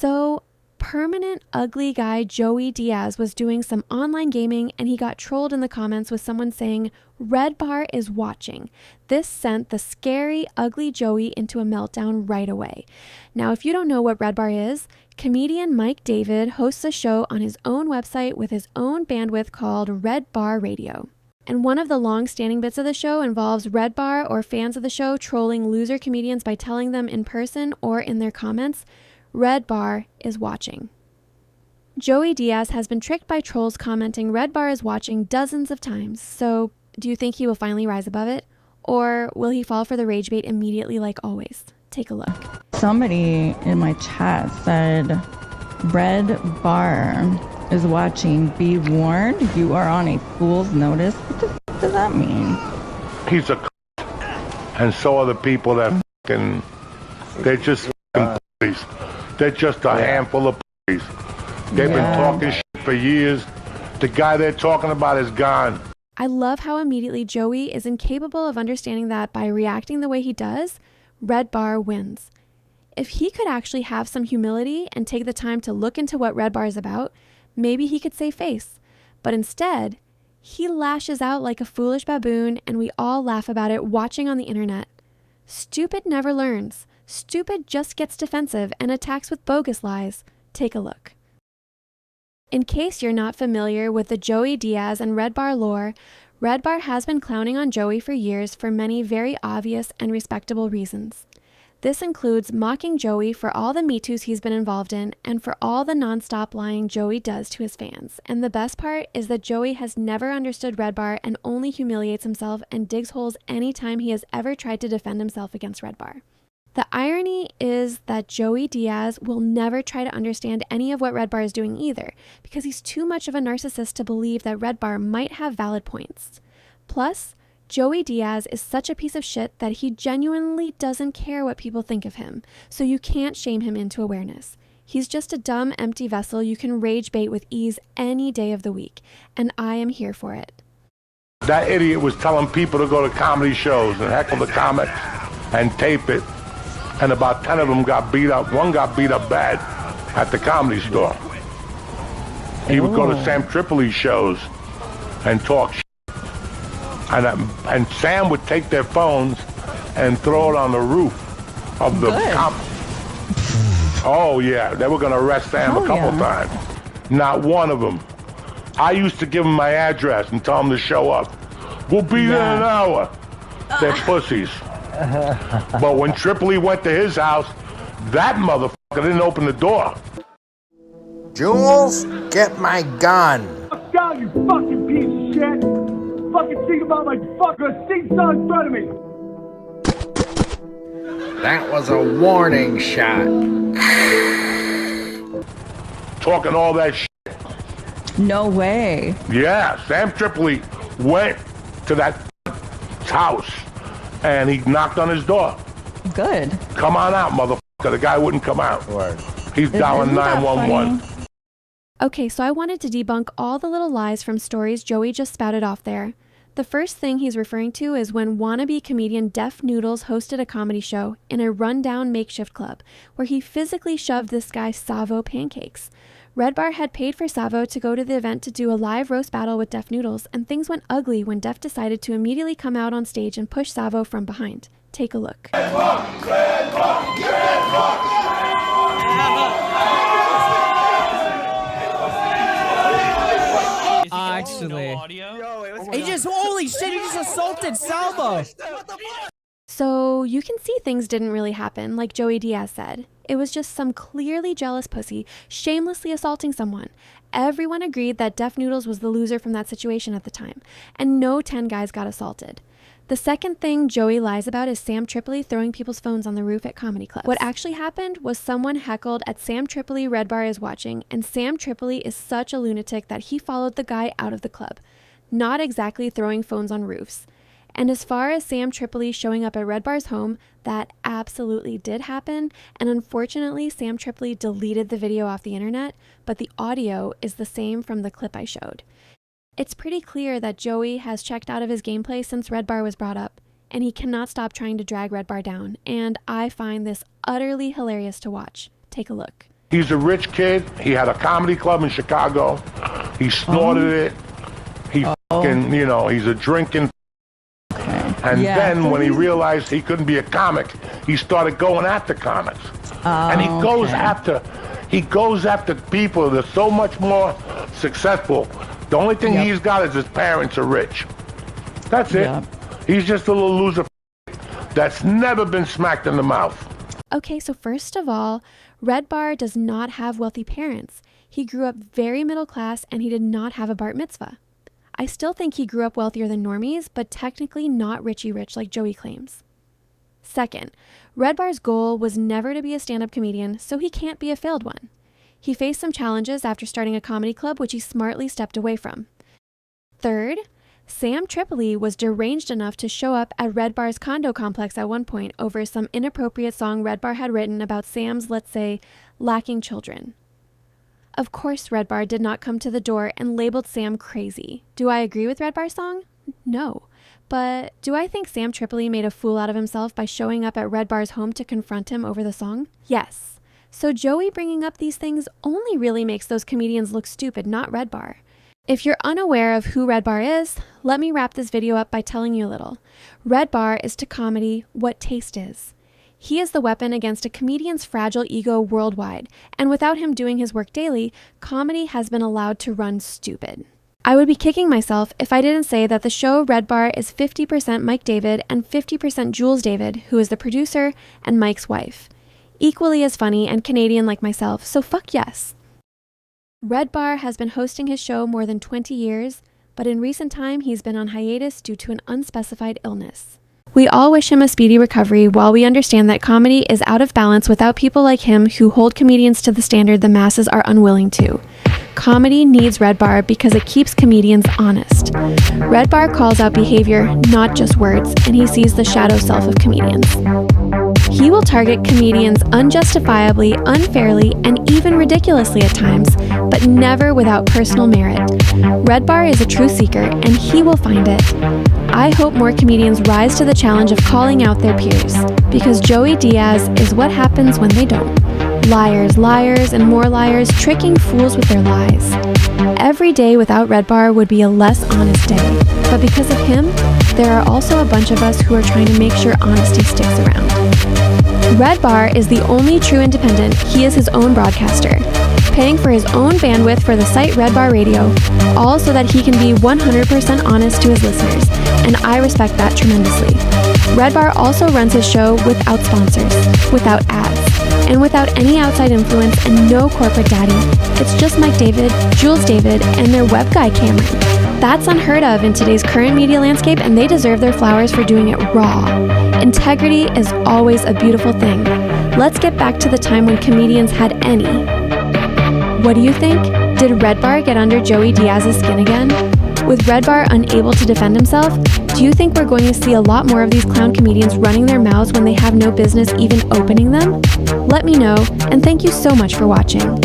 So, permanent ugly guy Joey Diaz was doing some online gaming and he got trolled in the comments with someone saying, "Redbar is watching." This sent the scary, ugly Joey into a meltdown right away. Now, if you don't know what Redbar is, comedian Mike David hosts a show on his own website with his own bandwidth called Redbar Radio. And one of the long-standing bits of the show involves Redbar or fans of the show trolling loser comedians by telling them in person or in their comments, "Redbar is watching." Joey Diaz has been tricked by trolls commenting Redbar is watching dozens of times, so do you think he will finally rise above it? Or will he fall for the rage bait immediately like always? Take a look. Somebody in my chat said, Redbar is watching. Be warned, you are on a fool's notice. What the f does that mean? He's a and so are the people that they're just police. They're just a handful of police. They've been talking shit for years. The guy they're talking about is gone. I love how immediately Joey is incapable of understanding that by reacting the way he does, Redbar wins. If he could actually have some humility and take the time to look into what Redbar is about, maybe he could save face. But instead, he lashes out like a foolish baboon and we all laugh about it watching on the internet. Stupid never learns. Stupid just gets defensive and attacks with bogus lies. Take a look. In case you're not familiar with the Joey Diaz and Redbar lore, Redbar has been clowning on Joey for years for many very obvious and respectable reasons. This includes mocking Joey for all the Me Toos he's been involved in and for all the nonstop lying Joey does to his fans. And the best part is that Joey has never understood Redbar and only humiliates himself and digs holes anytime he has ever tried to defend himself against Redbar. The irony is that Joey Diaz will never try to understand any of what Redbar is doing either, because he's too much of a narcissist to believe that Redbar might have valid points. Plus, Joey Diaz is such a piece of shit that he genuinely doesn't care what people think of him, so you can't shame him into awareness. He's just a dumb, empty vessel you can rage bait with ease any day of the week, and I am here for it. That idiot was telling people to go to comedy shows and heckle the comics and tape it. And about 10 of them got beat up. One got beat up bad at the Comedy Store. He would go to Sam Tripoli's shows and talk shit. And Sam would take their phones and throw it on the roof of the Oh, yeah. They were going to arrest Sam a couple times. Not one of them. I used to give them my address and tell them to show up. We'll be there in an hour. They're pussies. But when Tripoli went to his house, that motherfucker didn't open the door. Jules, get my gun. Fuck out, you fucking piece of shit. Fucking think about my fucker. Sing song in front of me. That was a warning shot. Talking all that shit. No way. Yeah, Sam Tripoli went to that house and he knocked on his door. Good. Come on out, motherfucker. The guy wouldn't come out. He's dialing 911. Okay, so I wanted to debunk all the little lies from stories Joey just spouted off there. The first thing he's referring to is when wannabe comedian Def Noodles hosted a comedy show in a rundown makeshift club where he physically shoved this guy Savo pancakes. Redbar had paid for Savo to go to the event to do a live roast battle with Def Noodles, and things went ugly when Def decided to immediately come out on stage and push Savo from behind. Take a look. Actually, he just, holy shit, he just assaulted Salvo. So you can see things didn't really happen, like Joey Diaz said. It was just some clearly jealous pussy shamelessly assaulting someone. Everyone agreed that Def Noodles was the loser from that situation at the time, and no 10 guys got assaulted. The second thing Joey lies about is Sam Tripoli throwing people's phones on the roof at comedy clubs. What actually happened was someone heckled at Sam Tripoli Redbar is watching, and Sam Tripoli is such a lunatic that he followed the guy out of the club. Not exactly throwing phones on roofs. And as far as Sam Tripoli showing up at Redbar's home, that absolutely did happen, and unfortunately Sam Tripoli deleted the video off the internet, but the audio is the same from the clip I showed. It's pretty clear that Joey has checked out of his gameplay since Redbar was brought up, and he cannot stop trying to drag Redbar down, and I find this utterly hilarious to watch. Take a look. He's a rich kid. He had a comedy club in Chicago. He snorted it. He fucking, you know, he's a drinking. And then when he realized he couldn't be a comic, he started going after comics. And he goes after people that are so much more successful. The only thing he's got is his parents are rich. That's it. He's just a little loser that's never been smacked in the mouth. Okay, so first of all, Redbar does not have wealthy parents. He grew up very middle class and he did not have a bar mitzvah. I still think he grew up wealthier than normies, but technically not richy rich like Joey claims. Second, Redbar's goal was never to be a stand-up comedian, so he can't be a failed one. He faced some challenges after starting a comedy club, which he smartly stepped away from. Third, Sam Tripoli was deranged enough to show up at Redbar's condo complex at one point over some inappropriate song Redbar had written about Sam's, let's say, lacking children. Of course, Redbar did not come to the door and labeled Sam crazy. Do I agree with Redbar's song? No. But do I think Sam Tripoli made a fool out of himself by showing up at Redbar's home to confront him over the song? Yes. So Joey bringing up these things only really makes those comedians look stupid, not Redbar. If you're unaware of who Redbar is, let me wrap this video up by telling you a little. Redbar is to comedy what taste is. He is the weapon against a comedian's fragile ego worldwide, and without him doing his work daily, comedy has been allowed to run stupid. I would be kicking myself if I didn't say that the show Redbar is 50% Mike David and 50% Jules David, who is the producer and Mike's wife. Equally as funny and Canadian like myself, so fuck yes. Redbar has been hosting his show more than 20 years, but in recent time he's been on hiatus due to an unspecified illness. We all wish him a speedy recovery while we understand that comedy is out of balance without people like him who hold comedians to the standard the masses are unwilling to. Comedy needs Redbar because it keeps comedians honest. Redbar calls out behavior, not just words, and he sees the shadow self of comedians. He will target comedians unjustifiably, unfairly, and even ridiculously at times, but never without personal merit. Redbar is a truth seeker, and he will find it. I hope more comedians rise to the challenge of calling out their peers, because Joey Diaz is what happens when they don't. Liars, liars, and more liars tricking fools with their lies. Every day without Redbar would be a less honest day, but because of him, there are also a bunch of us who are trying to make sure honesty sticks around. Redbar is the only true independent. He is his own broadcaster, paying for his own bandwidth for the site Redbar Radio, all so that he can be 100% honest to his listeners, and I respect that tremendously. Redbar also runs his show without sponsors, without ads, and without any outside influence and no corporate daddy. It's just Mike David, Jules David, and their web guy Cameron. That's unheard of in today's current media landscape, and they deserve their flowers for doing it raw. Integrity is always a beautiful thing. Let's get back to the time when comedians had any. What do you think? Did Redbar get under Joey Diaz's skin again? With Redbar unable to defend himself, do you think we're going to see a lot more of these clown comedians running their mouths when they have no business even opening them? Let me know, and thank you so much for watching.